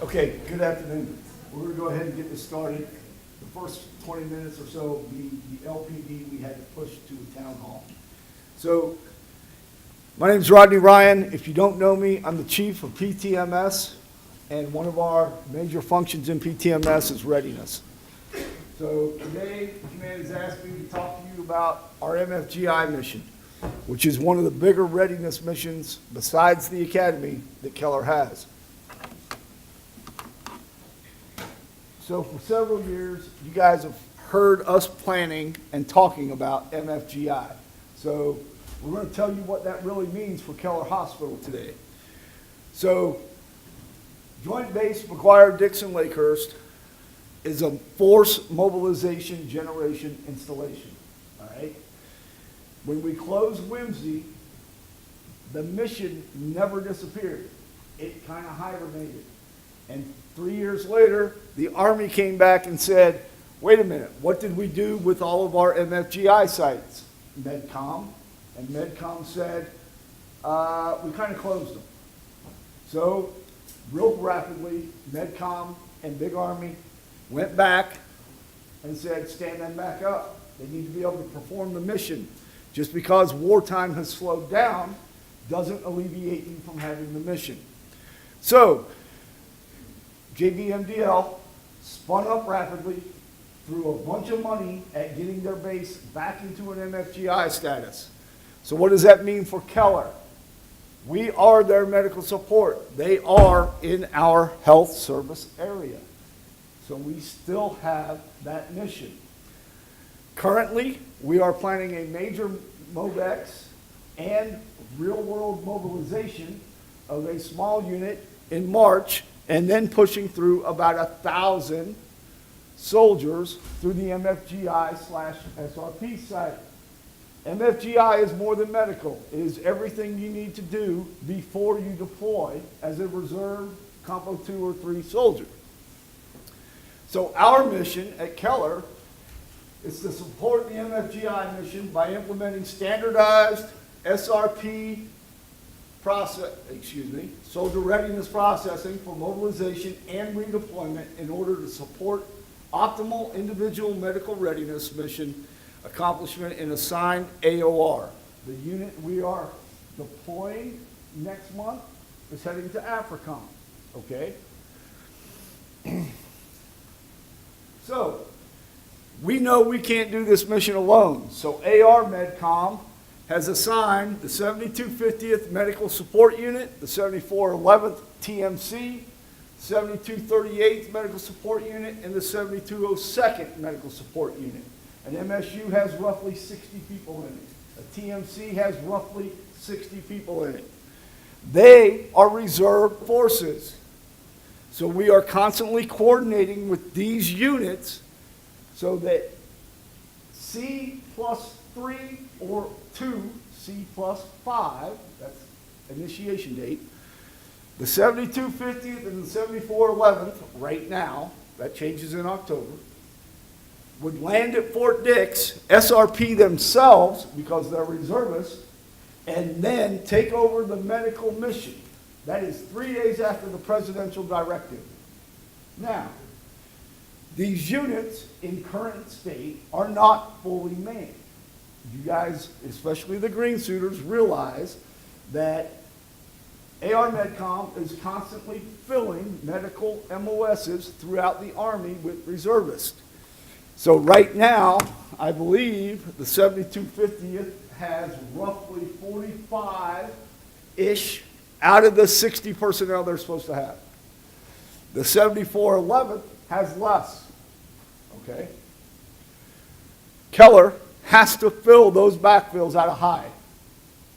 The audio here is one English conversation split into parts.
Okay, good afternoon. We're going to go ahead and get this started. The first 20 minutes or so will be the LPD we had to push to the town hall. So, my name is Rodney Ryan. If you don't know me, I'm the chief of PTMS, and one of our major functions in PTMS is readiness. So today, the command has asked me to talk to you about our MFGI mission, which is one of the bigger readiness missions besides the academy that Keller has. So for several years, you guys have heard us planning and talking about MFGI. So we're going to tell you what that really means for Keller Hospital today. So Joint Base McGuire-Dixon-Lakehurst is a force mobilization generation installation, all right? When we closed Whimsy, the mission never disappeared. It kind of hibernated. And 3 years later, the Army came back and said, wait a minute, what did we do with all of our MFGI sites? MedCom. And MedCom said, we kind of closed them. So, real rapidly, MedCom and Big Army went back and said, stand them back up. They need to be able to perform the mission. Just because wartime has slowed down doesn't alleviate you from having the mission. So, JBMDL spun up rapidly, threw a bunch of money at getting their base back into an MFGI status. So what does that mean for Keller? We are their medical support. They are in our health service area. So we still have that mission. Currently, we are planning a major MOBEX and real-world mobilization of a small unit in March, and then pushing through about 1,000 soldiers through the MFGI/SRP site. MFGI is more than medical. It is everything you need to do before you deploy as a reserve Compo 2 or 3 soldier. So our mission at Keller is to support the MFGI mission by implementing standardized SRP soldier readiness processing for mobilization and redeployment in order to support optimal individual medical readiness mission accomplishment in assigned AOR. The unit we are deploying next month is heading to AFRICOM, okay? So, we know we can't do this mission alone, so AR MedCom has assigned the 7250th Medical Support Unit, the 7411th TMC, 7238th Medical Support Unit, and the 7202nd Medical Support Unit. An MSU has roughly 60 people in it. A TMC has roughly 60 people in it. They are reserve forces. So we are constantly coordinating with these units so that C plus 3 or 2, C plus 5, that's initiation date, the 7250th and the 7411th right now, that changes in October, would land at Fort Dix, SRP themselves because they're reservists, and then take over the medical mission. That is 3 days after the presidential directive. Now, these units in current state are not fully manned. You guys, especially the green suiters, realize that AR MedCom is constantly filling medical MOSs throughout the Army with reservists. So right now, I believe the 7250th has roughly 45-ish out of the 60 personnel they're supposed to have. The 7411th has less, okay? Keller has to fill those backfills out of high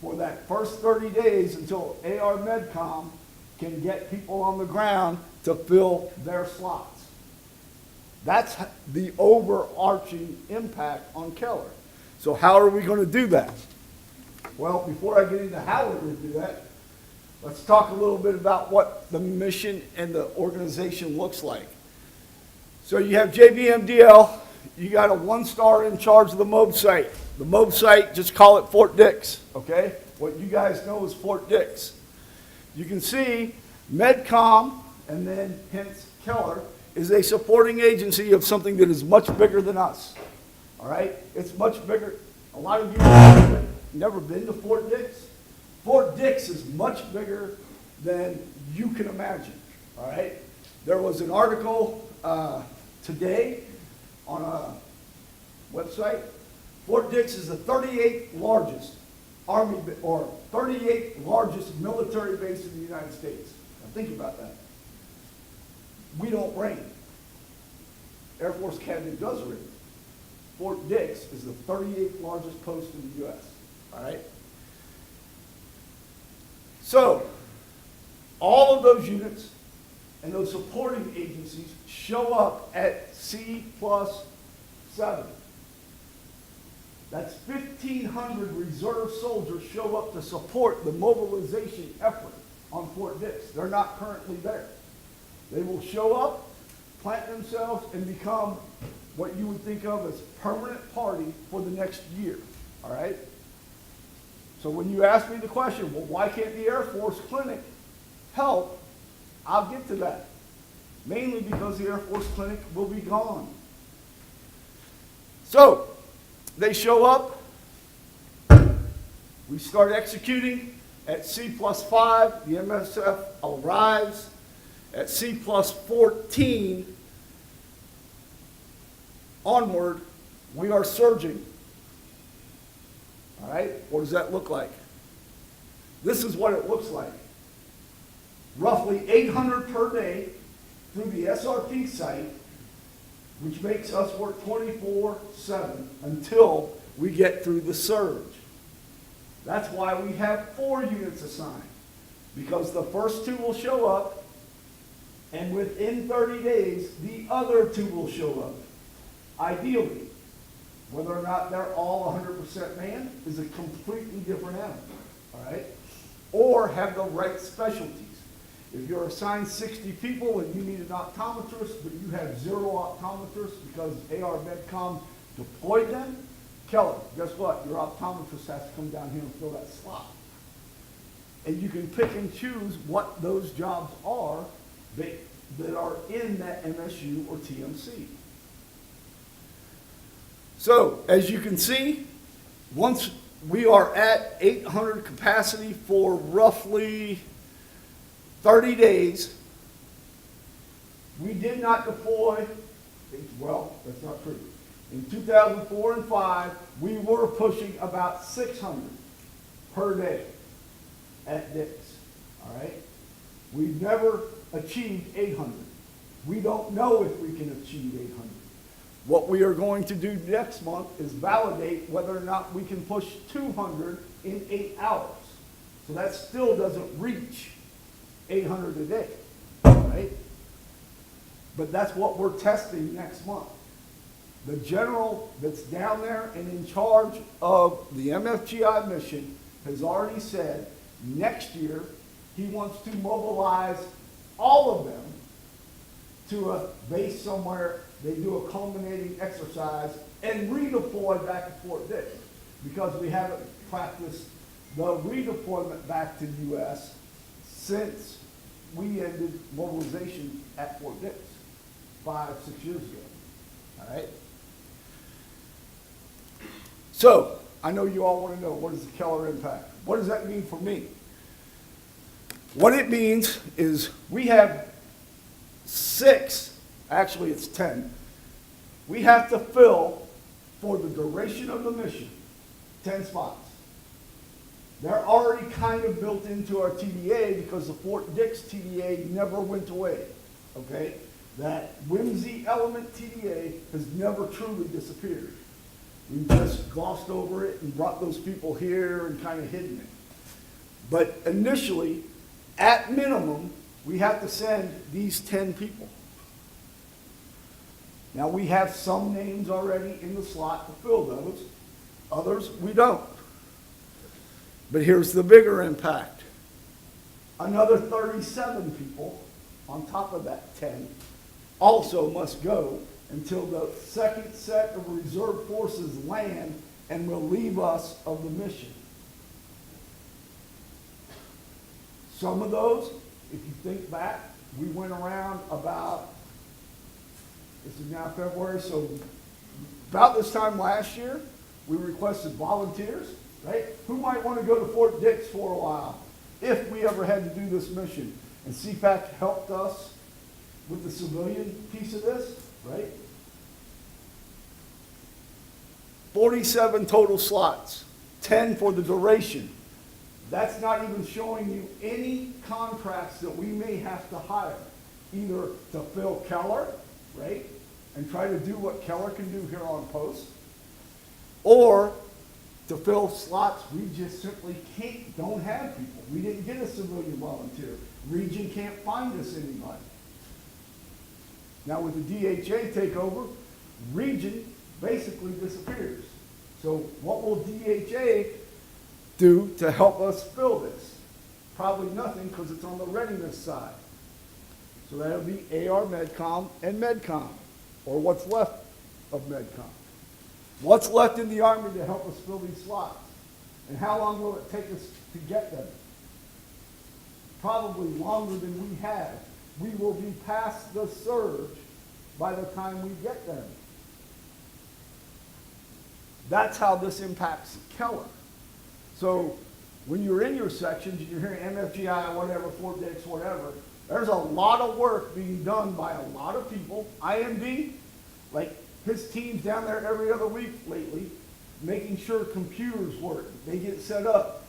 for that first 30 days until AR MedCom can get people on the ground to fill their slots. That's the overarching impact on Keller. So how are we going to do that? Well, before I get into how we're going to do that, let's talk a little bit about what the mission and the organization looks like. So you have JBMDL, you got a 1-star in charge of the MOB site. The MOB site, just call it Fort Dix, okay? What you guys know is Fort Dix. You can see MedCom and then hence Keller, is a supporting agency of something that is much bigger than us. All right? It's much bigger. A lot of you have never been to Fort Dix. Fort Dix is much bigger than you can imagine. All right? There was an article today on a website. Fort Dix is the 38th largest Army, or 38th largest military base in the United States. Now think about that. We don't reign. Air Force Academy does reign. Fort Dix is the 38th largest post in the U.S. All right? So, all of those units and those supporting agencies show up at C+7. That's 1,500 reserve soldiers show up to support the mobilization effort on Fort Dix. They're not currently there. They will show up, plant themselves, and become what you would think of as permanent party for the next year. All right? So when you ask me the question, well, why can't the Air Force Clinic help? I'll get to that. Mainly because the Air Force Clinic will be gone. So, they show up, we start executing at C+5, the MSF arrives at C+14, onward, we are surging. All right, what does that look like? This is what it looks like. Roughly 800 per day through the SRP site, which makes us work 24/7 until we get through the surge. That's why we have 4 units assigned, because the first 2 will show up, and within 30 days, the other 2 will show up. Ideally, whether or not they're all 100% manned is a completely different animal, all right? Or have the right specialties. If you're assigned 60 people and you need an optometrist, but you have 0 optometrists because AR Medcom deployed them, Keller, guess what? Your optometrist has to come down here and fill that slot. And you can pick and choose what those jobs are that are in that MSU or TMC. So, as you can see, once we are at 800 capacity for roughly 30 days, we did not deploy, well, that's not true. In 2004 and 5, we were pushing about 600 per day at Dix, all right? We've never achieved 800. We don't know if we can achieve 800. What we are going to do next month is validate whether or not we can push 200 in 8 hours. So that still doesn't reach 800 a day, right? But that's what we're testing next month. The general that's down there and in charge of the MFGI mission has already said next year he wants to mobilize all of them to a base somewhere. They do a culminating exercise and redeploy back to Fort Dix, because we haven't practiced the redeployment back to the U.S. since we ended mobilization at Fort Dix 5-6 years ago. All right? So, I know you all want to know, what is the Keller impact? What does that mean for me? What it means is we have 6, actually it's 10, we have to fill for the duration of the mission 10 spots. They're already kind of built into our TDA because the Fort Dix TDA never went away, okay? That whimsy element TDA has never truly disappeared. We just glossed over it and brought those people here and kind of hidden it. But initially, at minimum, we have to send these 10 people. Now, we have some names already in the slot to fill those. Others, we don't. But here's the bigger impact. Another 37 people on top of that 10 also must go until the second set of reserve forces land and relieve us of the mission. Some of those, if you think back, we went around about, this is now February, so about this time last year, we requested volunteers, right? Who might want to go to Fort Dix for a while if we ever had to do this mission? And CPAC helped us with the civilian piece of this, right? 47 total slots, 10 for the duration. That's not even showing you any contracts that we may have to hire, either to fill Keller, right? And try to do what Keller can do here on post, or to fill slots we just simply don't have people. We didn't get a civilian volunteer. Region can't find us anybody. Now with the DHA takeover, Region basically disappears. So what will DHA do to help us fill this? Probably nothing, because it's on the readiness side. So that'll be AR MedCom and MedCom, or what's left of MedCom. What's left in the Army to help us fill these slots? And how long will it take us to get them? Probably longer than we have. We will be past the surge by the time we get them. That's how this impacts Keller. So when you're in your sections and you're hearing MFGI, whatever, Fort Dix, whatever, there's a lot of work being done by a lot of people. IMD, like his team's down there every other week lately, making sure computers work. They get set up.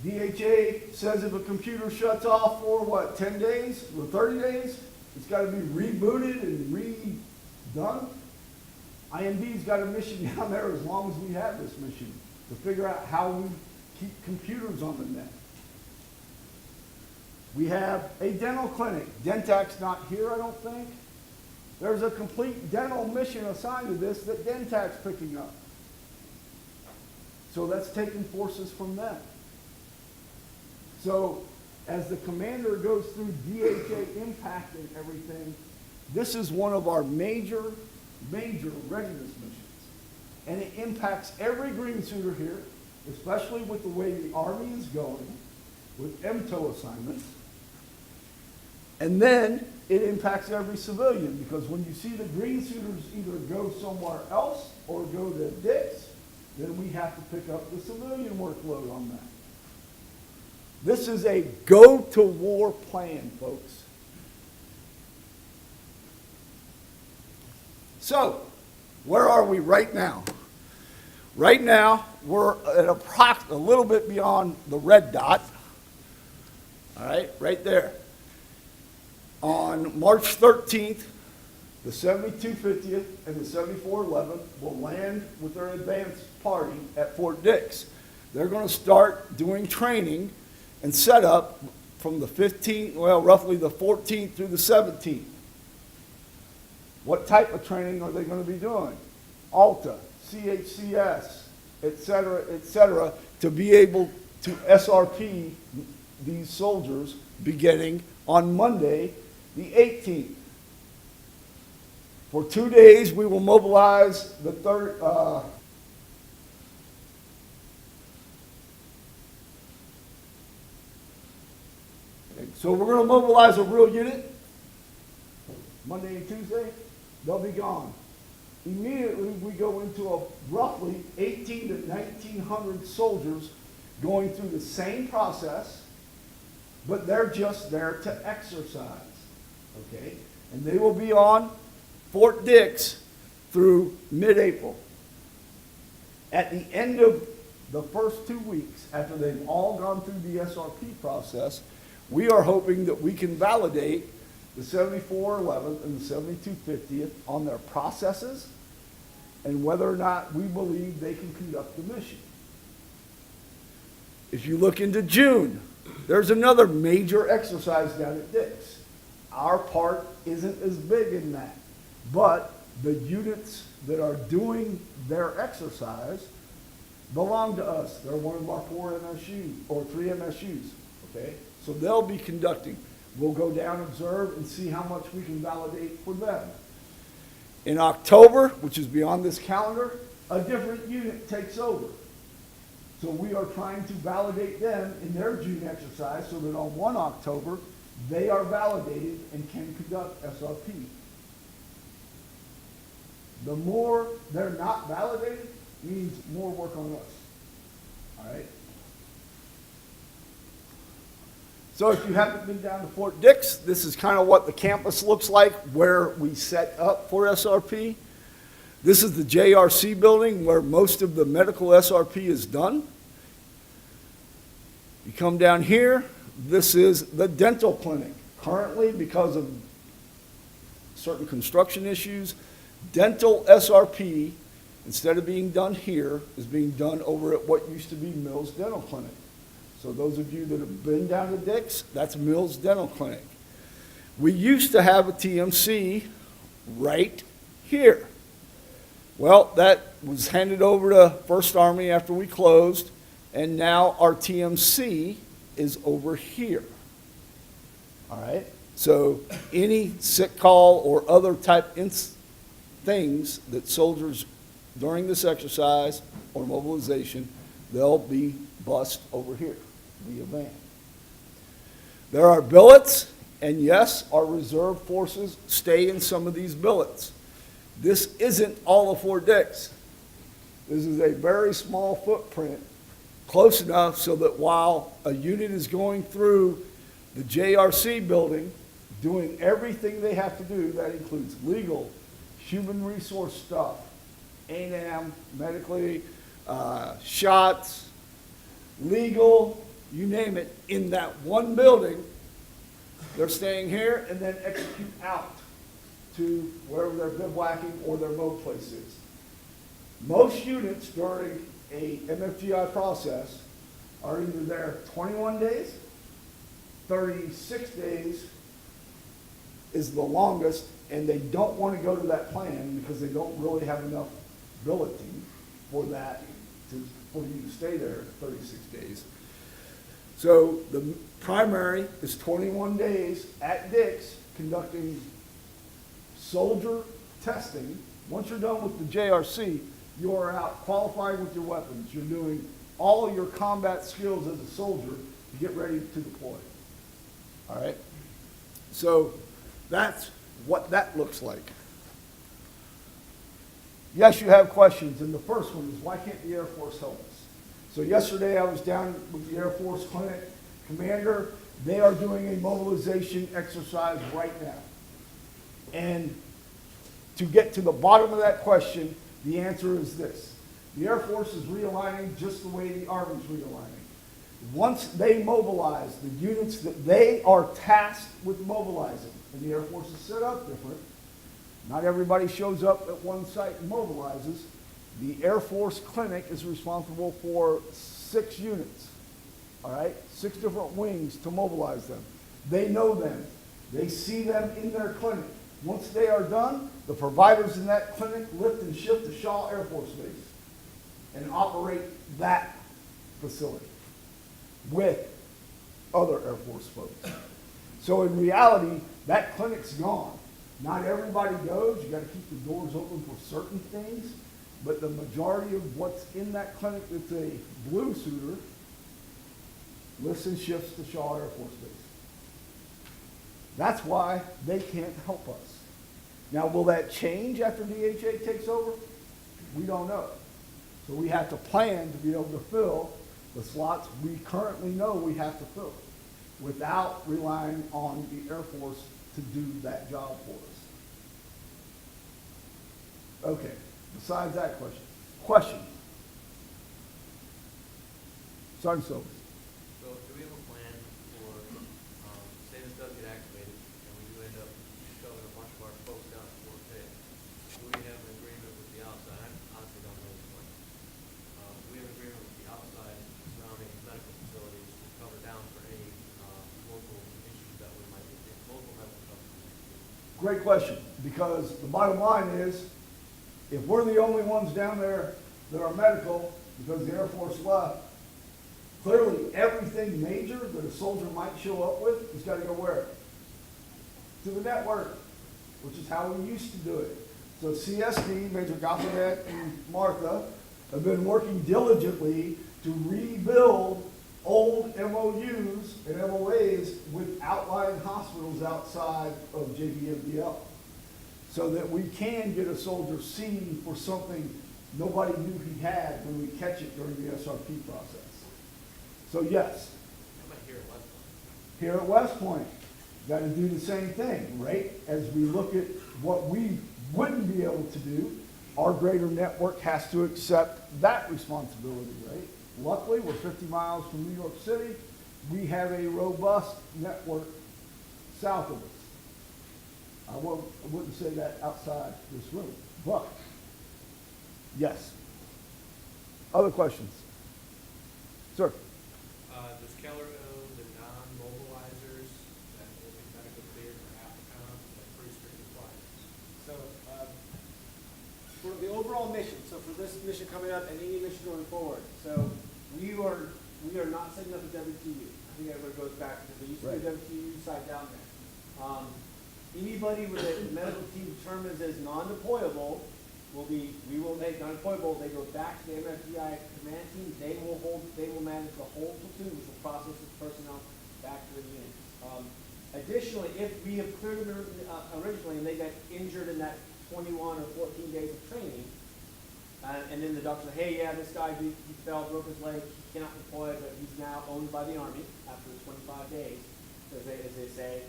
DHA says if a computer shuts off for what, 10 days or 30 days, it's got to be rebooted and redone. IMD's got a mission down there as long as we have this mission to figure out how we keep computers on the net. We have a dental clinic. Dentac's not here, I don't think. There's a complete dental mission assigned to this that Dentac's picking up. So that's taking forces from them. So as the commander goes through DHA impact and everything, this is one of our major readiness missions. And it impacts every green suiter here, especially with the way the Army is going, with MTO assignments. And then it impacts every civilian, because when you see the green suiters either go somewhere else or go to Dix, then we have to pick up the civilian workload on that. This is a go-to-war plan, folks. So, where are we right now? Right now, we're at a little bit beyond the red dot. All right, right there. On March 13th, the 7250th and the 7411th will land with their advance party at Fort Dix. They're going to start doing training and setup from the 15th, well, roughly the 14th through the 17th. What type of training are they going to be doing? ALTA, CHCS, et cetera, to be able to SRP these soldiers beginning on Monday, the 18th. For 2 days, we will mobilize the third. So we're going to mobilize a real unit Monday and Tuesday. They'll be gone. Immediately, we go into a roughly 18 to 1900 soldiers going through the same process, but they're just there to exercise. Okay? And they will be on Fort Dix through mid-April. At the end of the first 2 weeks, after they've all gone through the SRP process, we are hoping that we can validate the 7411th and the 7250th on their processes and whether or not we believe they can conduct the mission. If you look into June, there's another major exercise down at Dix. Our part isn't as big in that, but the units that are doing their exercise belong to us. They're one of our 4 MSUs, or 3 MSUs, okay? So they'll be conducting. We'll go down, observe, and see how much we can validate for them. In October, which is beyond this calendar, a different unit takes over. So we are trying to validate them in their June exercise so that on 1 October, they are validated and can conduct SRP. The more they're not validated means more work on us. All right? So if you haven't been down to Fort Dix, this is kind of what the campus looks like where we set up for SRP. This is the JRC building where most of the medical SRP is done. You come down here, this is the dental clinic. Currently, because of certain construction issues, dental SRP, instead of being done here, is being done over at what used to be Mills Dental Clinic. So those of you that have been down to Dix, that's Mills Dental Clinic. We used to have a TMC right here. Well, that was handed over to First Army after we closed, and now our TMC is over here. All right? So any sick call or other type things that soldiers during this exercise or mobilization, they'll be bused over here via van. There are billets, and yes, our reserve forces stay in some of these billets. This isn't all of Fort Dix. This is a very small footprint, close enough so that while a unit is going through the JRC building, doing everything they have to do, that includes legal, human resource stuff, A&M, medically, shots, legal, you name it, in that one building, they're staying here and then execute out to wherever they're bivouacking or their mode place is. Most units during a MFGI process are either there 21 days, 36 days is the longest, and they don't want to go to that plan because they don't really have enough billeting for that for you to stay there 36 days. So the primary is 21 days at Dix conducting soldier testing. Once you're done with the JRC, you are out qualifying with your weapons. You're doing all of your combat skills as a soldier to get ready to deploy. All right? So that's what that looks like. Yes, you have questions, and the first one is, why can't the Air Force help us? So yesterday I was down with the Air Force Clinic Commander. They are doing a mobilization exercise right now. And to get to the bottom of that question, the answer is this. The Air Force is realigning just the way the Army's realigning. Once they mobilize the units that they are tasked with mobilizing, and the Air Force is set up different, not everybody shows up at one site and mobilizes. The Air Force Clinic is responsible for 6 units, all right? 6 different wings to mobilize them. They know them. They see them in their clinic. Once they are done, the providers in that clinic lift and shift to Shaw Air Force Base and operate that facility with other Air Force folks. So in reality, that clinic's gone. Not everybody goes. You got to keep the doors open for certain things, but the majority of what's in that clinic that's a blue suitor lifts and shifts to Shaw Air Force Base. That's why they can't help us. Now, will that change after DHA takes over? We don't know. So we have to plan to be able to fill the slots we currently know we have to fill without relying on the Air Force to do that job for us. Okay, besides that question. Questions? Sergeant Silvers. So do we have a plan for, say this does get activated, and we do end up shoving a bunch of our folks down to Fort Pitt, do we have an agreement with the outside? I honestly don't know this one. Do we have an agreement with the outside surrounding medical facilities to cover down for any local issues that we might be local medical customers? Great question, because the bottom line is, if we're the only ones down there that are medical because the Air Force left, clearly everything major that a soldier might show up with has got to go where? To the network, which is how we used to do it. So CSD, Major Gossamet and Martha, have been working diligently to rebuild old MOUs and MOAs with outlying hospitals outside of JBMDL, so that we can get a soldier seen for something nobody knew he had when we catch it during the SRP process. So yes, How about here at West Point? here at West Point, got to do the same thing, right? As we look at what we wouldn't be able to do, our greater network has to accept that responsibility, right? Luckily, we're 50 miles from New York City. We have a robust network south of us. I wouldn't say that outside this room, but yes. Other questions? Sir? Does Keller own the non-mobilizers that will be medical cleared for AFCON, like pretty strict requirements? So, for the overall mission, so for this mission coming up and any mission going forward, so we are not setting up a WTU. I think everybody goes back to, there used to be a Right. WTU site down there. Anybody with a medical team determines as non-deployable we will make non-deployable, they go back to the MFDI command team, they will manage the whole platoon, which will process the personnel back to the unit. Additionally, if we have cleared them originally and they got injured in that 21 or 14 days of training, and then the doctor said, hey, yeah, this guy, he fell, broke his leg, he cannot deploy, but he's now owned by the Army after the 25 days, as they say.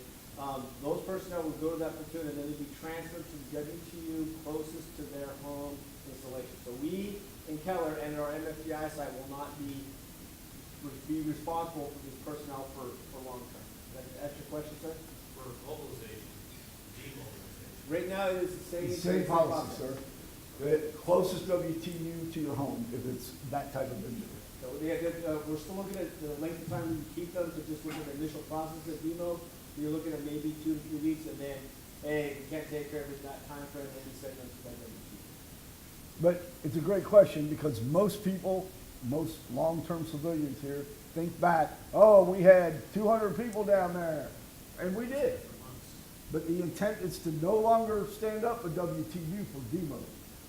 Those personnel would go to that platoon and then they'd be transferred to the WTU closest to their home installation. So we in Keller and our MFGI site will not be responsible for these personnel for long term. That's your question, sir? For mobilization, demobilization. Right now, it is the same. Same policy, sir. The closest WTU to your home if it's that type of injury. So we're still looking at the length of time we keep them to just look at the initial process of demo. You're looking at maybe 2 to 3 weeks, and then, hey, we can't take care of it in that time frame, and we send them to that WTU. But it's a great question because most people, most long-term civilians here think back, oh, we had 200 people down there, and we did. For months. But the intent is to no longer stand up a WTU for demo.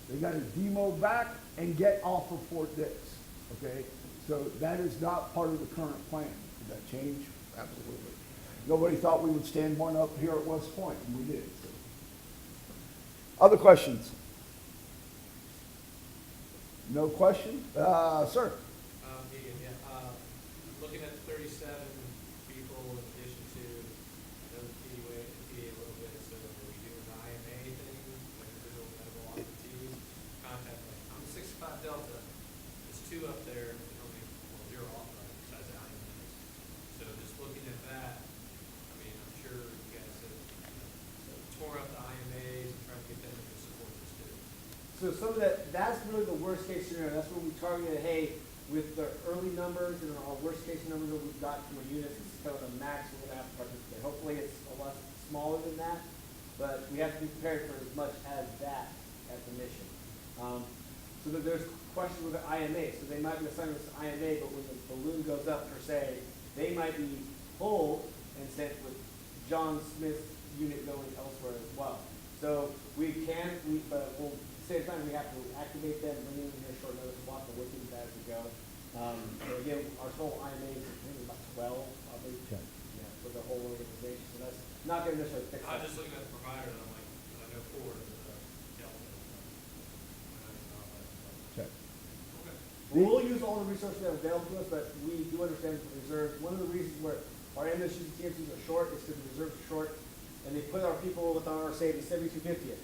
They got to demo back and get off of Fort Dix, okay? So that is not part of the current plan. Did that change? Absolutely. Nobody thought we would stand one up here at West Point, and we did. So. Other questions? No question? Sir? Megan, yeah, looking at the 37 people in addition to the PDA a little bit, so are we doing the IMA thing, like individual medical opportunities, contact, like, I'm a 65 Delta, there's 2 up there, and only, well, 0 authorized besides the IMAs. So just looking at that, I mean, I'm sure you guys have, tore up the IMAs and tried to get them to support this too. So some of that's really the worst case scenario. That's what we targeted, hey, with the early numbers and our worst case numbers that we've got from our units, this is kind of the max we're gonna have to participate. Hopefully it's a lot smaller than that, but we have to be prepared for as much as that at the mission. So that there's questions with the IMA. So they might be assigned this IMA, but when the balloon goes up per se, they might be pulled and sent with John Smith's unit going elsewhere as well. So but we'll, at the same time, we have to activate them, bring them in here short notice, block the working as we go. So again, our total IMA is, I think, about 12, probably. Okay. Yeah, for the whole organization. So that's not going to necessarily fix I'm that. just looking at the provider, and I'm like, I know 4 is Delta. Okay. Okay. We'll use all the resources that are available to us, but we do understand the reserve. One of the reasons where our MSUs and TMCs are short is because the reserves are short, and they put our people with our, say, the 7250th.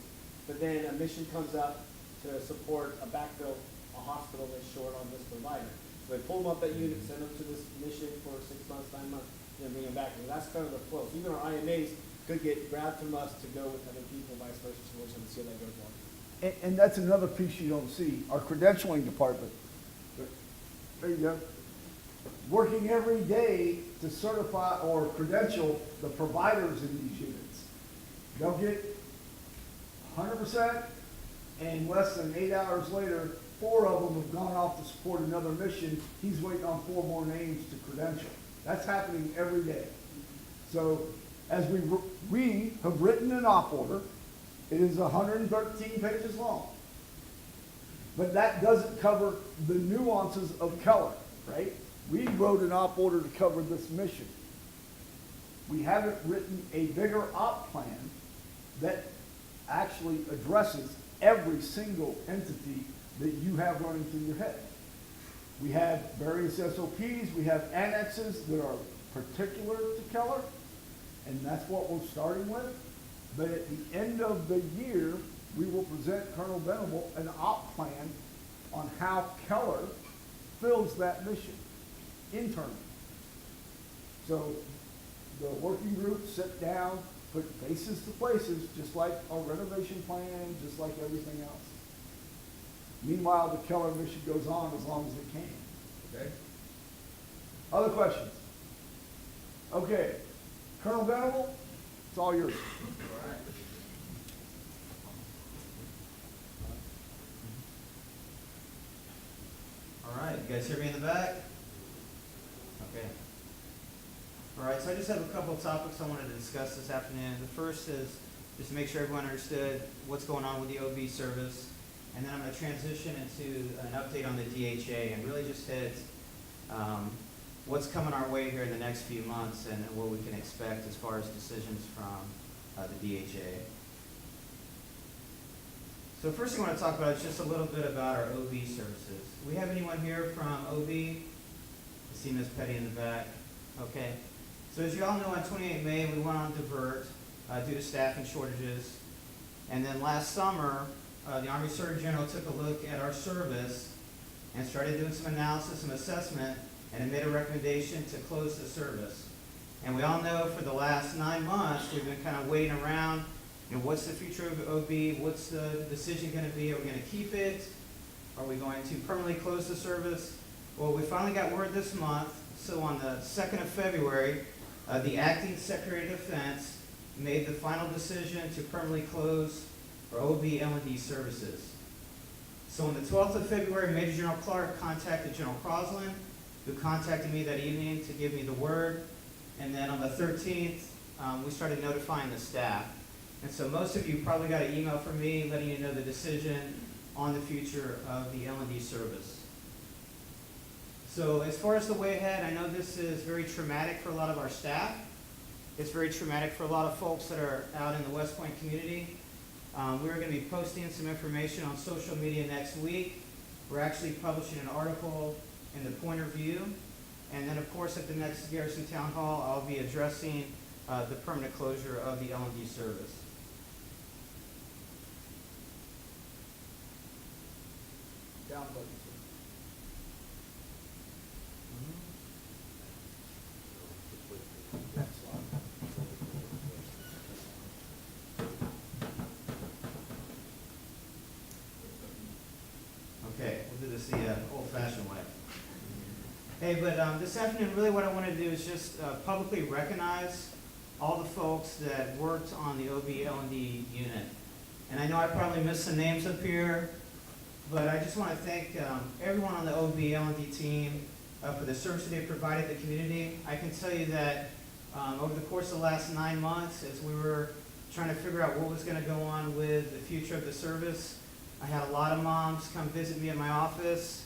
But then a mission comes up to support a backfill, a hospital that's short on this provider. So they pull them up that unit, send them to this mission for 6 months, 9 months, then bring them back. And that's kind of the flow. So even our IMAs could get grabbed from us to go with other people, vice versa, so we'll just see how that goes along. And that's another piece you don't see. Our credentialing department, there you go, working every day to certify or credential the providers in these units. They'll get 100%, and less than 8 hours later, 4 of them have gone off to support another mission. He's waiting on 4 more names to credential. That's happening every day. So as we have written an op order, it is 113 pages long. But that doesn't cover the nuances of Keller, right? We wrote an op order to cover this mission. We haven't written a bigger op plan that actually addresses every single entity that you have running through your head. We have various SOPs, we have annexes that are particular to Keller, and that's what we're starting with. But at the end of the year, we will present Colonel Venable an op plan on how Keller fills that mission internally. So the working group sit down, put faces to places, just like our renovation plan, just like everything else. Meanwhile, the Keller mission goes on as long as it can, okay? Other questions? Okay, Colonel Venable, it's all yours. All right, you guys hear me in the back? Okay. All right, so I just have a couple of topics I wanted to discuss this afternoon. The first is just to make sure everyone understood what's going on with the OB service. And then I'm going to transition into an update on the DHA and really just hit what's coming our way here in the next few months and what we can expect as far as decisions from the DHA. So the first thing I want to talk about is just a little bit about our OB services. We have anyone here from OB? I see Ms. Petty in the back. Okay. So as you all know, on 28 May, we went on divert due to staffing shortages. And then last summer, the Army Surgeon General took a look at our service and started doing some analysis, some assessment, and it made a recommendation to close the service. And we all know for the last 9 months, we've been kind of waiting around. You know, what's the future of OB? What's the decision going to be? Are we going to keep it? Are we going to permanently close the service? Well, we finally got word this month. So on the 2nd of February, the acting Secretary of Defense made the final decision to permanently close our OB L&D services. So on the 12th of February, Major General Clark contacted General Crosland, who contacted me that evening to give me the word. And then on the 13th, we started notifying the staff. And so most of you probably got an email from me letting you know the decision on the future of the L&D service. So as far as the way ahead, I know this is very traumatic for a lot of our staff. It's very traumatic for a lot of folks that are out in the West Point community. We're going to be posting some information on social media next week. We're actually publishing an article in the Pointer View. And then, of course, at the next Garrison Town Hall, I'll be addressing the permanent closure of the L&D service. Down button, sir. Next slide. Okay, we'll do this the old-fashioned way. Hey, but this afternoon, really what I want to do is just publicly recognize all the folks that worked on the OB L&D unit. And I know I probably missed some names up here, but I just want to thank everyone on the OB L&D team for the service that they provided the community. I can tell you that over the course of the last 9 months, as we were trying to figure out what was going to go on with the future of the service, I had a lot of moms come visit me at my office.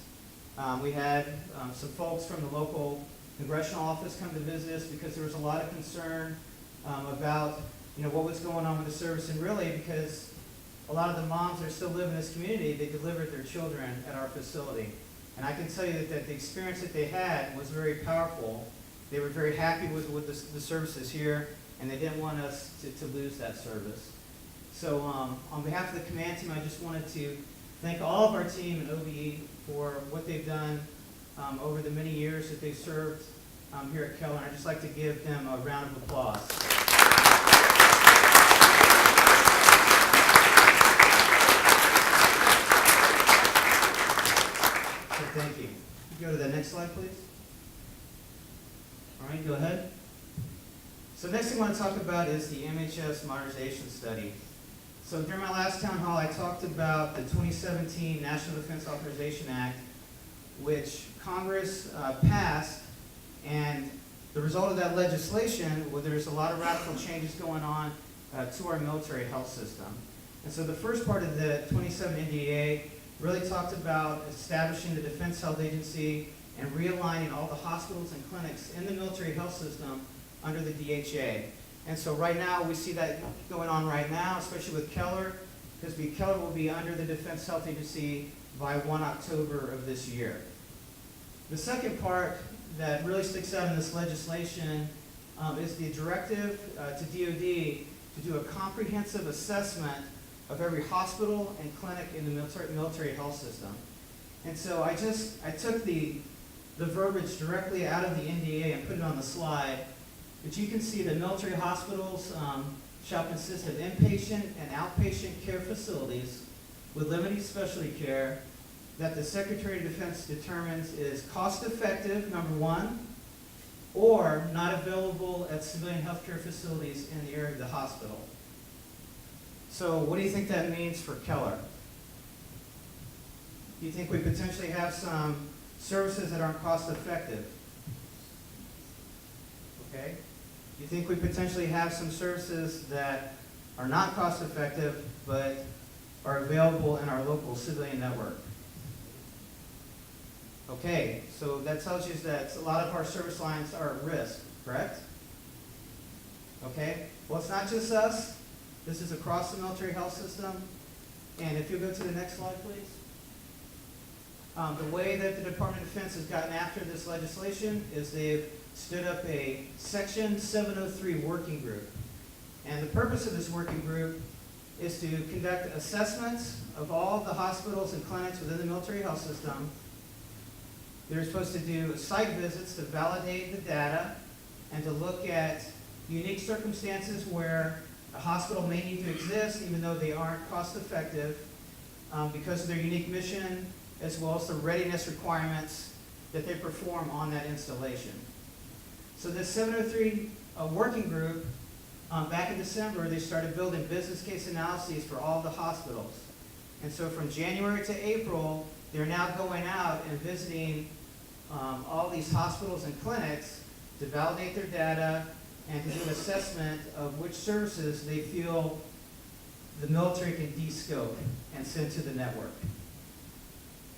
We had some folks from the local congressional office come to visit us because there was a lot of concern about what was going on with the service, and really because a lot of the moms that still live in this community, they delivered their children at our facility. And I can tell you that the experience that they had was very powerful. They were very happy with the services here, and they didn't want us to lose that service. So on behalf of the command team, I just wanted to thank all of our team at OBE for what they've done over the many years that they've served here at Keller. I'd just like to give them a round of applause. So thank you. Go to the next slide, please. All right, go ahead. So next thing I want to talk about is the MHS modernization study. So during my last town hall, I talked about the 2017 National Defense Authorization Act, which Congress passed, and the result of that legislation, well, there's a lot of radical changes going on to our military health system. And so the first part of the 27 NDA really talked about establishing the Defense Health Agency and realigning all the hospitals and clinics in the military health system under the DHA. And so right now, we see that going on right now, especially with Keller, because Keller will be under the Defense Health Agency by 1 October of this year. The second part that really sticks out in this legislation is the directive to DOD to do a comprehensive assessment of every hospital and clinic in the military health system. And so I took the verbiage directly out of the NDA and put it on the slide. But you can see the military hospitals shall consist of inpatient and outpatient care facilities with limited specialty care that the Secretary of Defense determines is cost-effective, number one, or not available at civilian healthcare facilities in the area of the hospital. So what do you think that means for Keller? Do you think we potentially have some services that aren't cost-effective? Okay. Do you think we potentially have some services that are not cost-effective but are available in our local civilian network? Okay, so that tells you that a lot of our service lines are at risk, correct? Okay, well, it's not just us. This is across the military health system. And if you go to the next slide, please. The way that the Department of Defense has gotten after this legislation is they've stood up a Section 703 working group. And the purpose of this working group is to conduct assessments of all the hospitals and clinics within the military health system. They're supposed to do site visits to validate the data and to look at unique circumstances where a hospital may need to exist even though they aren't cost effective because of their unique mission as well as the readiness requirements that they perform on that installation. So this 703 working group, back in December, they started building business case analyses for all the hospitals. And so from January to April, they're now going out and visiting all these hospitals and clinics to validate their data and to do an assessment of which services they feel the military can de-scope and send to the network.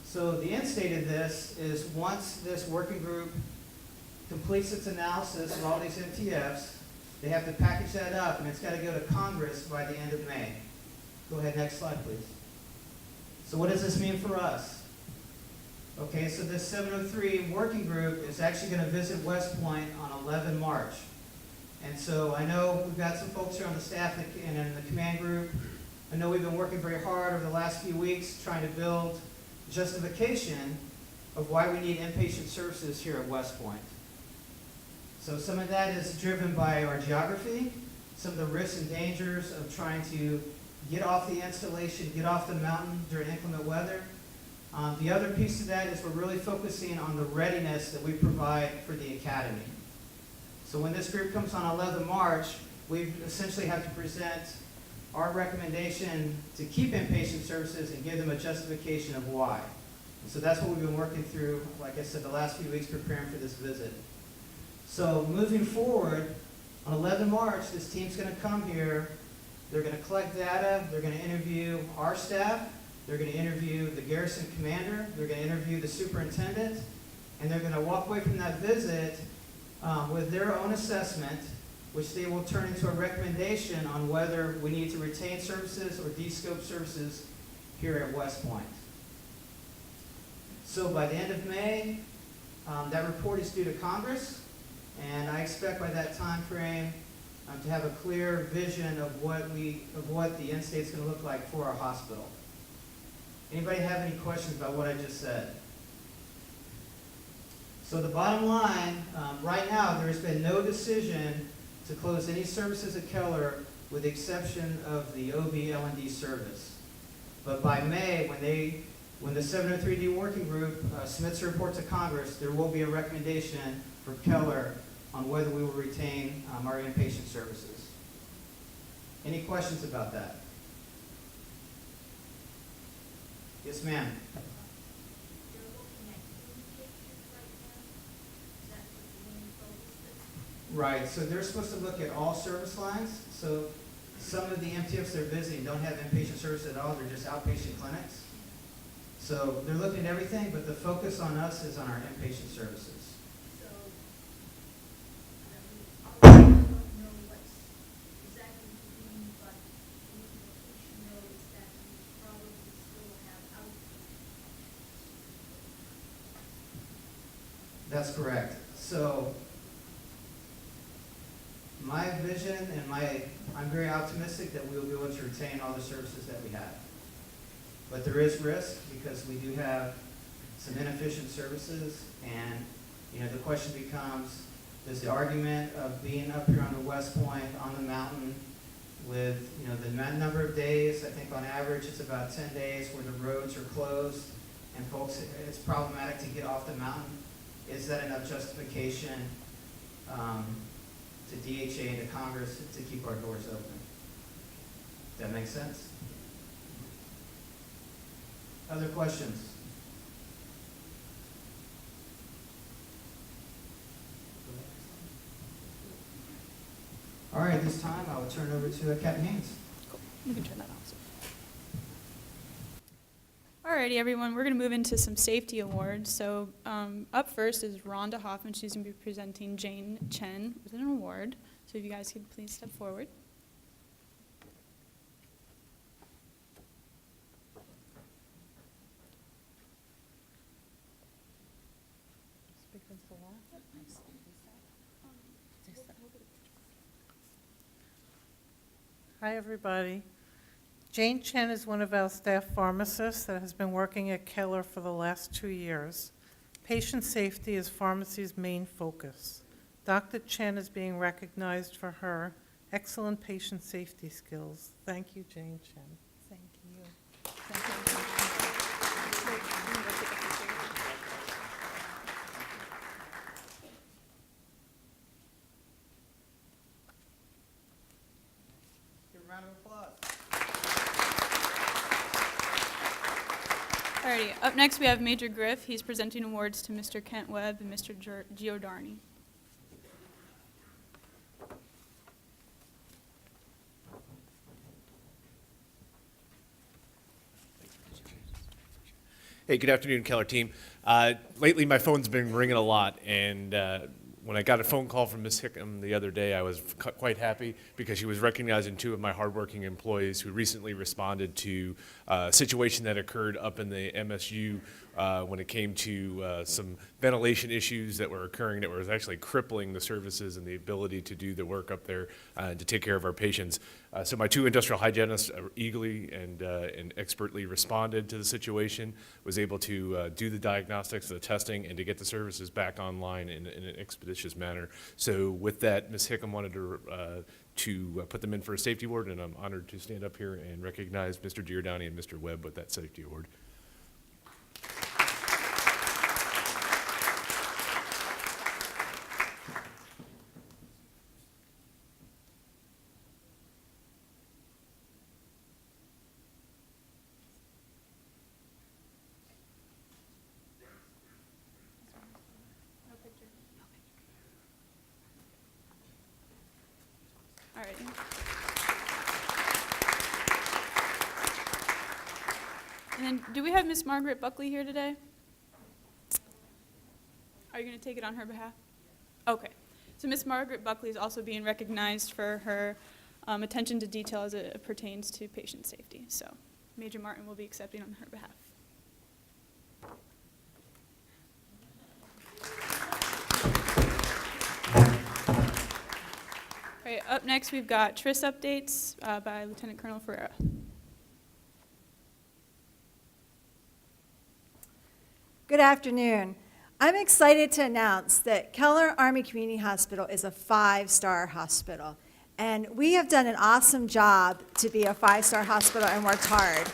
So the end state of this is once this working group completes its analysis of all these MTFs, they have to package that up and it's got to go to Congress by the end of May. Go ahead, next slide, please. So what does this mean for us? Okay, so this 703 working group is actually going to visit West Point on 11 March. And so I know we've got some folks here on the staff and in the command group. I know we've been working very hard over the last few weeks trying to build justification of why we need inpatient services here at West Point. So some of that is driven by our geography, some of the risks and dangers of trying to get off the installation, get off the mountain during inclement weather. The other piece of that is we're really focusing on the readiness that we provide for the academy. So when this group comes on 11 March, we essentially have to present our recommendation to keep inpatient services and give them a justification of why. And so that's what we've been working through, like I said, the last few weeks preparing for this visit. So moving forward, on 11 March, this team's going to come here. They're going to collect data. They're going to interview our staff. They're going to interview the garrison commander. They're going to interview the superintendent. And they're going to walk away from that visit with their own assessment, which they will turn into a recommendation on whether we need to retain services or de-scope services here at West Point. So by the end of May, that report is due to Congress, and I expect by that time frame to have a clear vision of what the end state's going to look like for our hospital. Anybody have any questions about what I just said? So the bottom line, right now there has been no decision to close any services at Keller with the exception of the OB L&D service. But by May, when the 703D working group submits a report to Congress, there will be a recommendation for Keller on whether we will retain our inpatient services. Any questions about that? Yes, ma'am. Right, so they're supposed to look at all service lines. So some of the MTFs they're visiting don't have inpatient services at all, they're just outpatient clinics. So they're looking at everything, but the focus on us is on our inpatient services. So, I don't know what's exactly doing, but what we should know is that we probably still have outpatient. That's correct. So my vision and I'm very optimistic that we will be able to retain all the services that we have. But there is risk because we do have some inefficient services, and the question becomes, does the argument of being up here on the West Point, on the mountain, with the number of days, I think on average it's about 10 days where the roads are closed and folks, it's problematic to get off the mountain. Is that enough justification to DHA and to Congress to keep our doors open? Does that make sense? Other questions? All right, at this time I will turn it over to Captain Haynes. You can turn that off. Alrighty, everyone, we're going to move into some safety awards. So up first is Rhonda Hoffman. She's going to be presenting Jane Chen with an award. So if you guys could please step forward. Hi, everybody. Jane Chen is one of our staff pharmacists that has been working at Keller for the last 2 years. Patient safety is pharmacy's main focus. Dr. Chen is being recognized for her excellent patient safety skills. Thank you, Jane Chen. Thank you. Thank you. Give a round of applause. Alrighty, up next we have Major Griff. He's presenting awards to Mr. Kent Webb and Mr. Giordani. Hey, good afternoon, Keller team. Lately, my phone's been ringing a lot, and when I got a phone call from Ms. Hickam the other day, I was quite happy because she was recognizing two of my hardworking employees who recently responded to a situation that occurred up in the MSU when it came to some ventilation issues that were occurring that was actually crippling the services and the ability to do the work up there to take care of our patients. So my two industrial hygienists eagerly and expertly responded to the situation, was able to do the diagnostics, the testing, and to get the services back online in an expeditious manner. So with that, Ms. Hickam wanted to put them in for a safety award, and I'm honored to stand up here and recognize Mr. Giordani and Mr. Webb with that safety award. Alrighty. And then, do we have Miss Margaret Buckley here today? Are you going to take it on her behalf? Okay. So Miss Margaret Buckley is also being recognized for her attention to detail as it pertains to patient safety. So Major Martin will be accepting on her behalf. All right, up next we've got TRIS updates by Lieutenant Colonel Ferreira. Good afternoon. I'm excited to announce that Keller Army Community Hospital is a 5-star hospital. And we have done an awesome job to be a 5-star hospital and worked hard.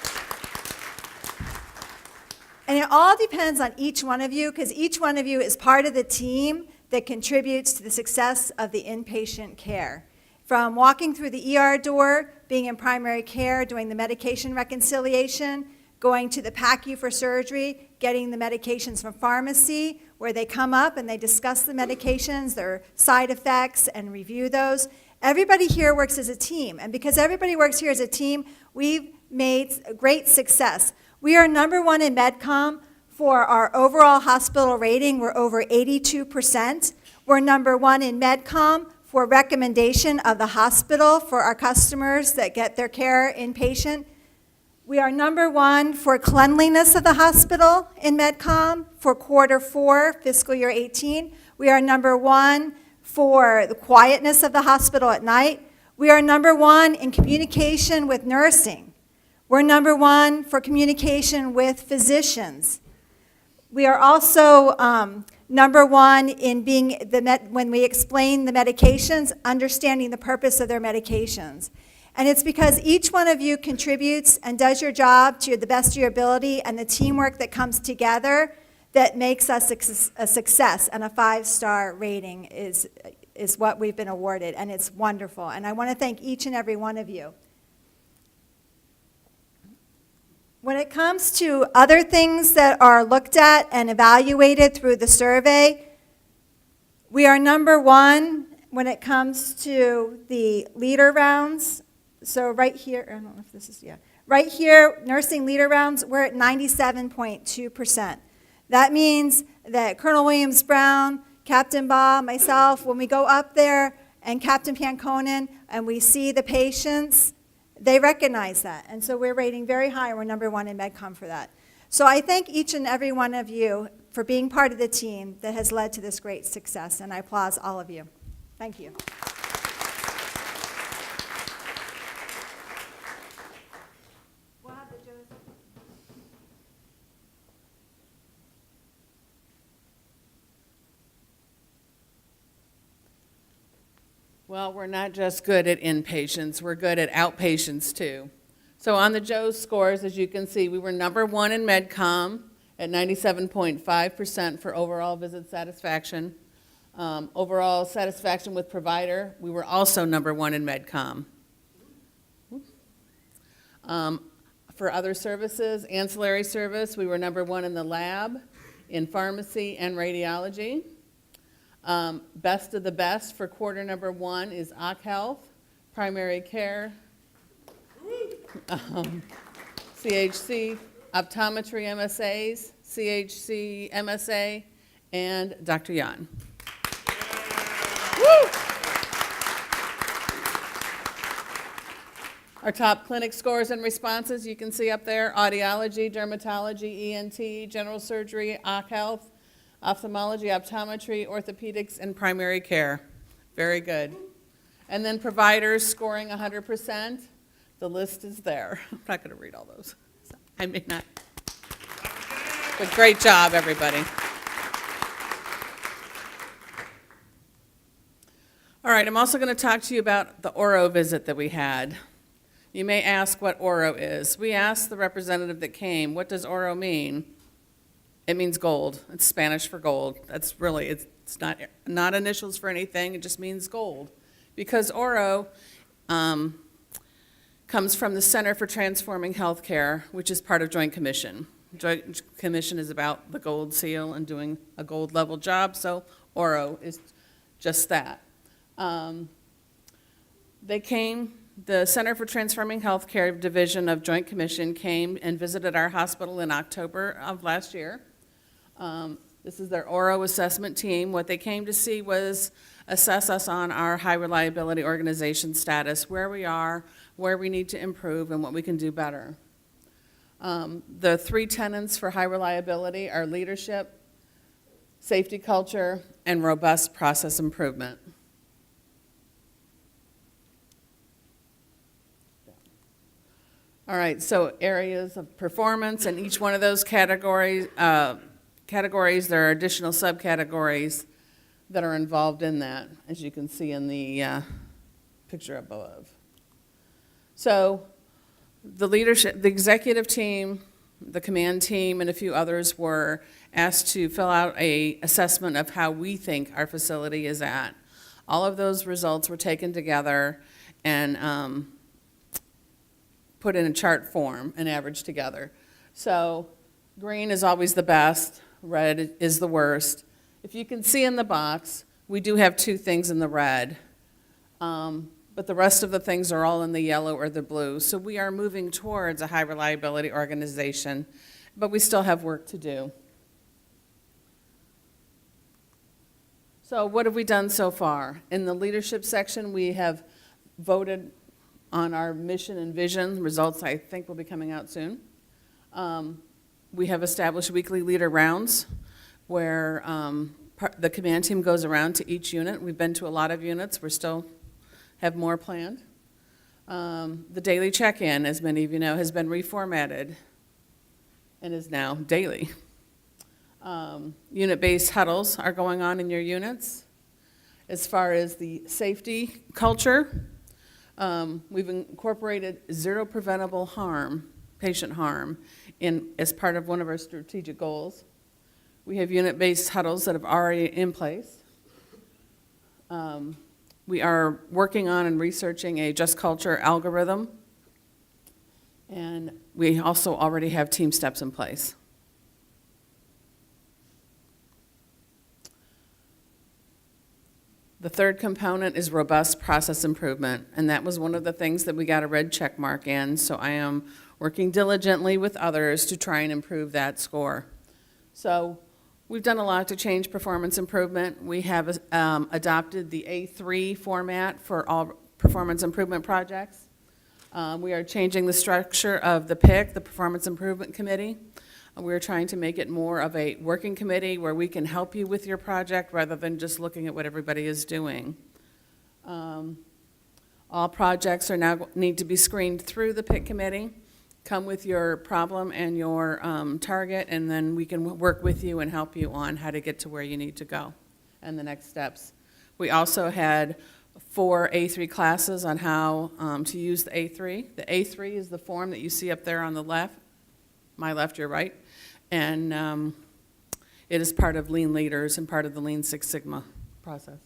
And it all depends on each one of you, because each one of you is part of the team that contributes to the success of the inpatient care. From walking through the ER door, being in primary care, doing the medication reconciliation, going to the PACU for surgery, getting the medications from pharmacy, where they come up and they discuss the medications, their side effects, and review those. Everybody here works as a team, and because everybody works here as a team, we've made great success. We are number one in MedCom for our overall hospital rating. We're over 82%. We're number one in MedCom for recommendation of the hospital for our customers that get their care inpatient. We are number one for cleanliness of the hospital in MedCom for Q4, fiscal year 18. We are number one for the quietness of the hospital at night. We are number one in communication with nursing. We're number one for communication with physicians. We are also number one in being when we explain the medications, understanding the purpose of their medications. And it's because each one of you contributes and does your job to the best of your ability, and the teamwork that comes together that makes us a success, and a 5-star rating is what we've been awarded, and it's wonderful. And I want to thank each and every one of you. When it comes to other things that are looked at and evaluated through the survey, we are number one when it comes to the leader rounds. So right here, I don't know if this is, yeah. Right here, nursing leader rounds, we're at 97.2%. That means that Colonel Williams-Brown, Captain Baugh, myself, when we go up there, and Captain Panconen, and we see the patients, they recognize that. And so we're rating very high, and we're number one in MedCom for that. So I thank each and every one of you for being part of the team that has led to this great success, and I applaud all of you. Thank you. Well, we're not just good at inpatients, we're good at outpatients too. So on the Joe's scores, as you can see, we were number one in MedCom at 97.5% for overall visit satisfaction. Overall satisfaction with provider, we were also number one in MedCom. For other services, ancillary service, we were number one in the lab, in pharmacy and radiology. Best of the best for quarter number one is KACH Health, primary care, CHC, optometry MSAs, CHC MSA, and Dr. Yan. Woo! Our top clinic scores and responses, you can see up there, audiology, dermatology, ENT, general surgery, KACH Health, ophthalmology, optometry, orthopedics, and primary care. Very good. And then providers scoring 100%. The list is there. I'm not going to read all those. I may not. But great job, everybody. All right, I'm also going to talk to you about the Oro visit that we had. You may ask what Oro is. We asked the representative that came, what does Oro mean? It means gold. It's Spanish for gold. That's really, it's not initials for anything. It just means gold. Because Oro comes from the Center for Transforming Healthcare, which is part of Joint Commission. Joint Commission is about the gold seal and doing a gold level job, so Oro is just that. They came, the Center for Transforming Healthcare Division of Joint Commission came and visited our hospital in October of last year. This is their Oro assessment team. What they came to see was assess us on our high reliability organization status, where we are, where we need to improve, and what we can do better. The three tenets for high reliability are leadership, safety culture, and robust process improvement. All right, so areas of performance, and each one of those categories, there are additional subcategories that are involved in that, as you can see in the picture above. So the leadership, the executive team, the command team, and a few others were asked to fill out an assessment of how we think our facility is at. All of those results were taken together and put in a chart form and averaged together. So green is always the best, red is the worst. If you can see in the box, we do have two things in the red. but the rest of the things are all in the yellow or the blue. So we are moving towards a high reliability organization, but we still have work to do. So what have we done so far? In the leadership section, we have voted on our mission and vision. Results, I think, will be coming out soon. We have established weekly leader rounds where the command team goes around to each unit. We've been to a lot of units. We still have more planned. The daily check-in, as many of you know, has been reformatted and is now daily. Unit-based huddles are going on in your units. As far as the safety culture, we've incorporated zero preventable harm, patient harm, as part of one of our strategic goals. We have unit-based huddles that have already in place. We are working on and researching a just culture algorithm, and we also already have team steps in place. The third component is robust process improvement, and that was one of the things that we got a red check mark in, so I am working diligently with others to try and improve that score. So we've done a lot to change performance improvement. We have adopted the A3 format for all performance improvement projects. We are changing the structure of the PIC, the Performance Improvement Committee. We're trying to make it more of a working committee where we can help you with your project rather than just looking at what everybody is doing. All projects are now need to be screened through the PIC committee. Come with your problem and your target, and then we can work with you and help you on how to get to where you need to go and the next steps. We also had 4 A3 classes on how to use the A3. The A3 is the form that you see up there on the left, my left, your right, and it is part of Lean Leaders and part of the Lean Six Sigma process.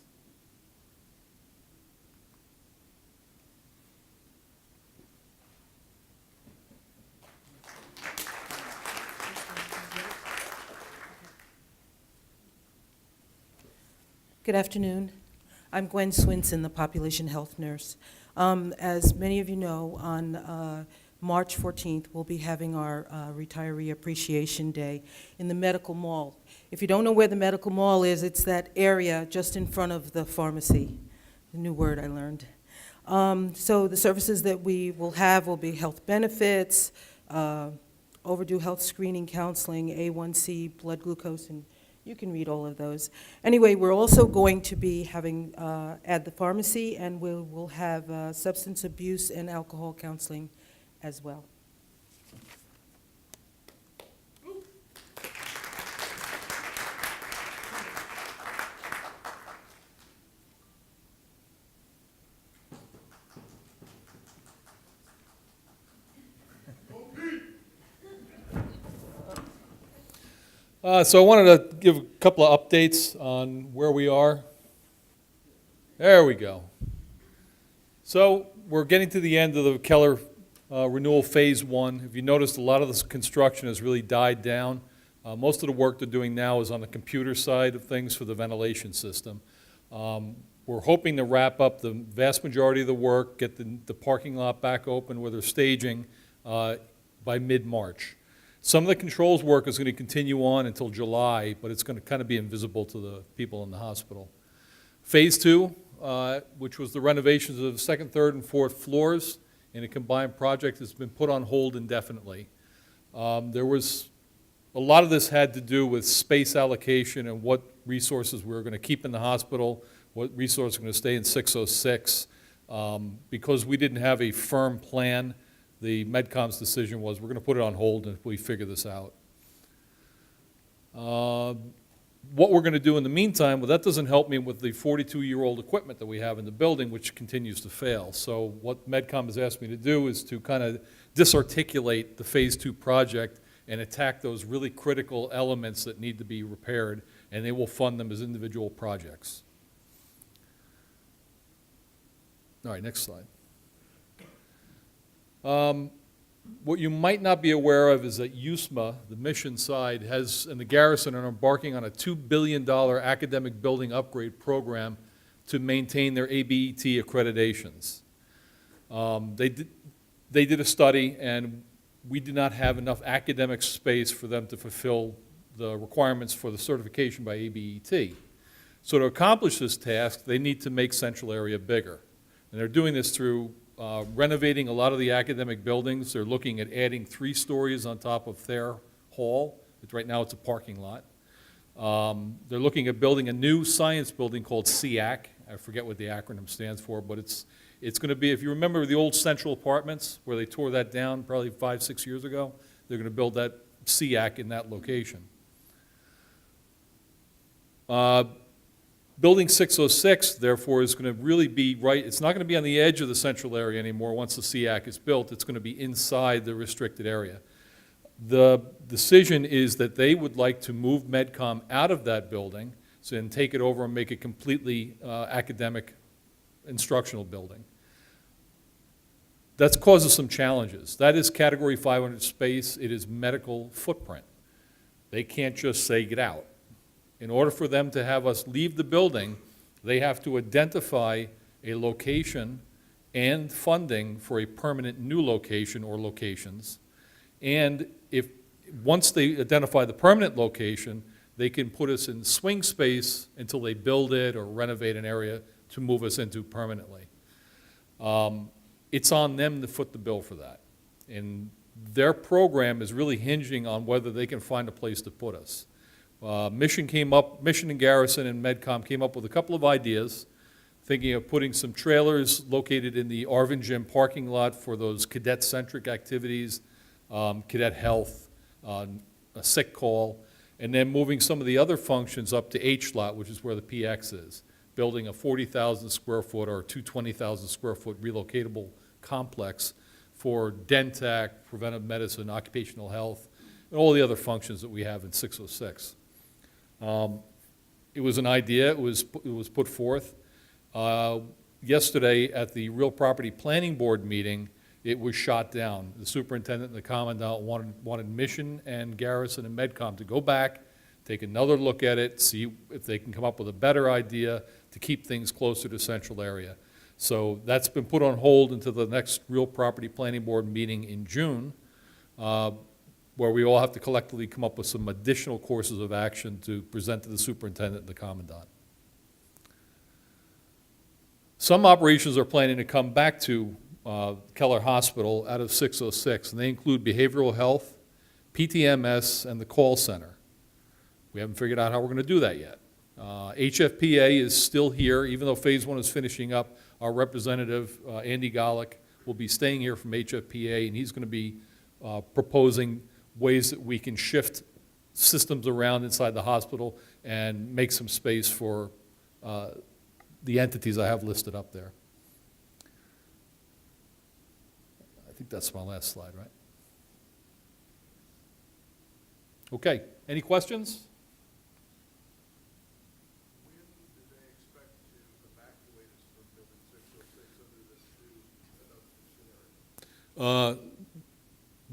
Good afternoon. I'm Gwen Swinson, the population health nurse. As many of you know, on March 14th, we'll be having our Retiree Appreciation Day in the Medical Mall. If you don't know where the Medical Mall is, it's that area just in front of the pharmacy. A new word I learned. So the services that we will have will be health benefits, overdue health screening, counseling, A1C, blood glucose, and you can read all of those. Anyway, we're also going to be having at the pharmacy, and we'll have substance abuse and alcohol counseling as well. So I wanted to give a couple of updates on where we are. There we go. So we're getting to the end of the Keller renewal phase 1. If you noticed, a lot of this construction has really died down. Most of the work they're doing now is on the computer side of things for the ventilation system. We're hoping to wrap up the vast majority of the work, get the parking lot back open where they're staging by mid-March. Some of the controls work is going to continue on until July, but it's going to kind of be invisible to the people in the hospital. Phase 2, which was the renovations of the second, third, and fourth floors in a combined project, has been put on hold indefinitely. There was a lot of this had to do with space allocation and what resources we were going to keep in the hospital, what resources are going to stay in 606. Because we didn't have a firm plan, the MedCom's decision was we're going to put it on hold until we figure this out. What we're going to do in the meantime, well, that doesn't help me with the 42-year-old equipment that we have in the building, which continues to fail. So what MedCom has asked me to do is to kind of disarticulate the phase 2 project and attack those really critical elements that need to be repaired, and they will fund them as individual projects. All right, next slide. What you might not be aware of is that USMA, the mission side, and the Garrison are embarking on a $2 billion academic building upgrade program to maintain their ABET accreditations. They did a study, and we did not have enough academic space for them to fulfill the requirements for the certification by ABET. So to accomplish this task, they need to make Central Area bigger. And they're doing this through renovating a lot of the academic buildings. They're looking at adding 3 stories on top of Thayer Hall. Right now it's a parking lot. They're looking at building a new science building called KACH. I forget what the acronym stands for, but it's going to be, if you remember the old Central Apartments where they tore that down probably 5-6 years ago, they're going to build that KACH in that location. Building 606, therefore, is going to really be right, it's not going to be on the edge of the central area anymore once the KACH is built. It's going to be inside the restricted area. The decision is that they would like to move MedCom out of that building and take it over and make it completely academic instructional building. That causes some challenges. That is Category 500 space. It is medical footprint. They can't just say, get out. In order for them to have us leave the building, they have to identify a location and funding for a permanent new location or locations. And once they identify the permanent location, they can put us in swing space until they build it or renovate an area to move us into permanently. It's on them to foot the bill for that. And their program is really hinging on whether they can find a place to put us. Mission and Garrison and MedCom came up with a couple of ideas, thinking of putting some trailers located in the Arvin Gym parking lot for those cadet-centric activities, cadet health, a sick call, and then moving some of the other functions up to H lot, which is where the PX is, building a 40,000 square foot or 220,000 square foot relocatable complex for DenTech, preventive medicine, occupational health, and all the other functions that we have in 606. It was an idea. It was put forth. Yesterday at the Real Property Planning Board meeting, it was shot down. The superintendent and the commandant wanted Mission and Garrison and MedCom to go back, take another look at it, see if they can come up with a better idea to keep things closer to central area. So that's been put on hold until the next Real Property Planning Board meeting in June, where we all have to collectively come up with some additional courses of action to present to the superintendent and the commandant. Some operations are planning to come back to Keller Hospital out of 606, and they include behavioral health, PTMS, and the call center. We haven't figured out how we're going to do that yet. HFPA is still here, even though Phase 1 is finishing up. Our representative, Andy Golick, will be staying here from HFPA, and he's going to be proposing ways that we can shift systems around inside the hospital and make some space for the entities I have listed up there. I think that's my last slide, right? Okay, any questions? When do they expect to evacuate us from building 606 under this new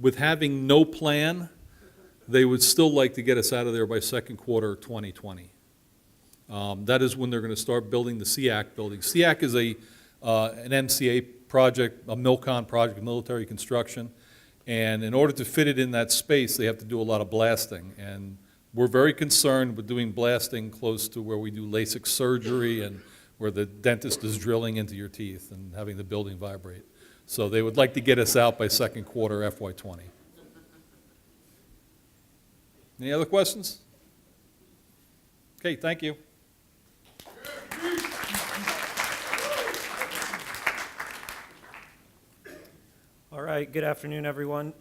With having no plan, they would still like to get us out of there by second quarter 2020. That is when they're going to start building the SEAC building. SEAC is an MCA project, a MILCON project, military construction, and in order to fit it in that space, they have to do a lot of blasting. And we're very concerned with doing blasting close to where we do LASIK surgery and where the dentist is drilling into your teeth and having the building vibrate. So they would like to get us out by second quarter FY20. Any other questions? Okay, thank you. All right, good afternoon, everyone.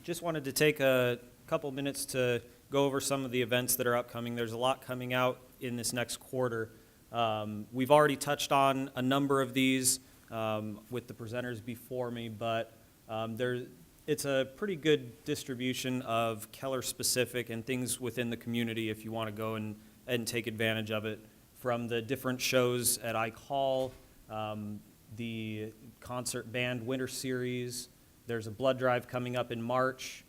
Just wanted to take a couple minutes to go over some of the events that are upcoming. There's a lot coming out in this next quarter. We've already touched on a number of these with the presenters before me, but it's a pretty good distribution of Keller-specific and things within the community if you want to go and take advantage of it. From the different shows at iCall, the concert band winter series, there's a blood drive coming up in March.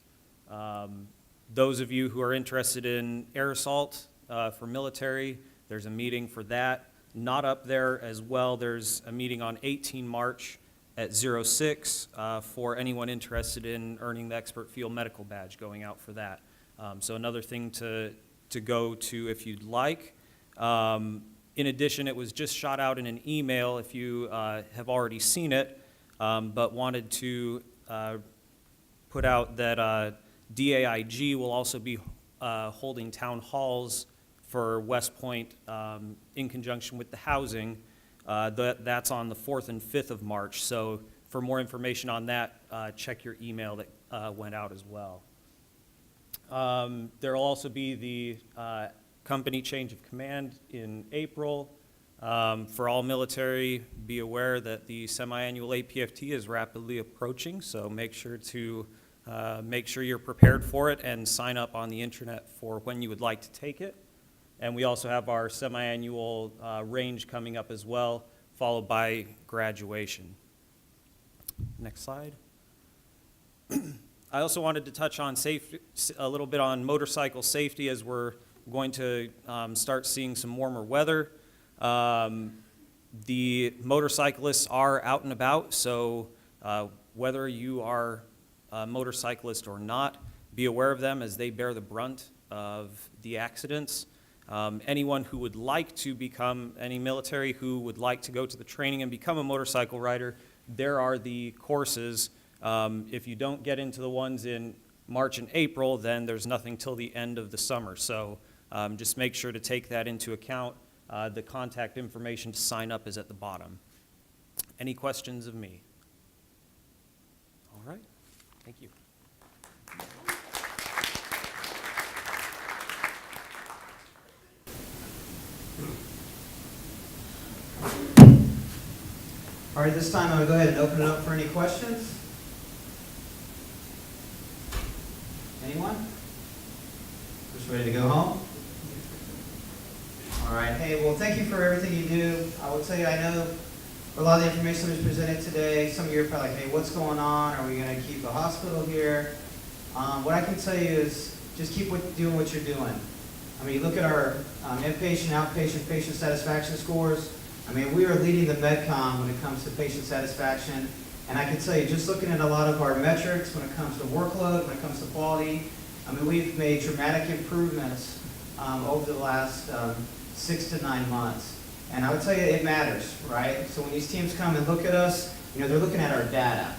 Those of you who are interested in air assault for military, there's a meeting for that. Not up there as well, there's a meeting on 18 March at 06 for anyone interested in earning the Expert Field Medical Badge, going out for that. So another thing to go to if you'd like. In addition, it was just shot out in an email if you have already seen it, but wanted to put out that DAIG will also be holding town halls for West Point in conjunction with the housing. That's on the 4th and 5th of March. So for more information on that, check your email that went out as well. There will also be the company change of command in April. For all military, be aware that the semi-annual APFT is rapidly approaching, so make sure you're prepared for it and sign up on the internet for when you would like to take it. And we also have our semi-annual range coming up as well, followed by graduation. Next slide. I also wanted to touch on a little bit on motorcycle safety, as we're going to start seeing some warmer weather. The motorcyclists are out and about, so whether you are a motorcyclist or not, be aware of them as they bear the brunt of the accidents. Anyone who would like to become, any military who would like to go to the training and become a motorcycle rider, there are the courses. If you don't get into the ones in March and April, then there's nothing till the end of the summer. So just make sure to take that into account. The contact information to sign up is at the bottom. Any questions of me? All right, thank you. All right, this time I'm going to go ahead and open it up for any questions. Anyone? Just ready to go home? All right, hey, well, thank you for everything you do. I will tell you, I know a lot of the information that was presented today, some of you are probably like, hey, what's going on? Are we going to keep a hospital here? What I can tell you is just keep doing what you're doing. I mean, you look at our inpatient, outpatient, patient satisfaction scores. I mean, we are leading the MedCom when it comes to patient satisfaction. And I can tell you, just looking at a lot of our metrics when it comes to workload, when it comes to quality, I mean, we've made dramatic improvements over the last 6 to 9 months. And I would tell you, it matters, right? So when these teams come and look at us, you know, they're looking at our data.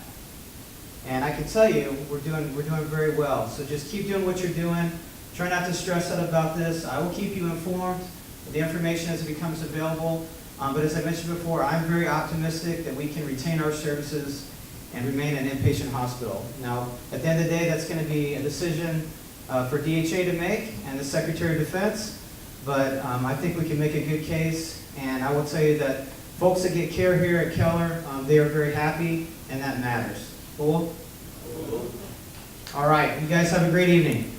And I can tell you, we're doing very well. So just keep doing what you're doing. Try not to stress out about this. I will keep you informed of the information as it becomes available. But as I mentioned before, I'm very optimistic that we can retain our services and remain an inpatient hospital. Now, at the end of the day, that's going to be a decision for DHA to make and the Secretary of Defense. But I think we can make a good case. And I will tell you that folks that get care here at Keller, they are very happy, and that matters. Cool? All right. You guys have a great evening.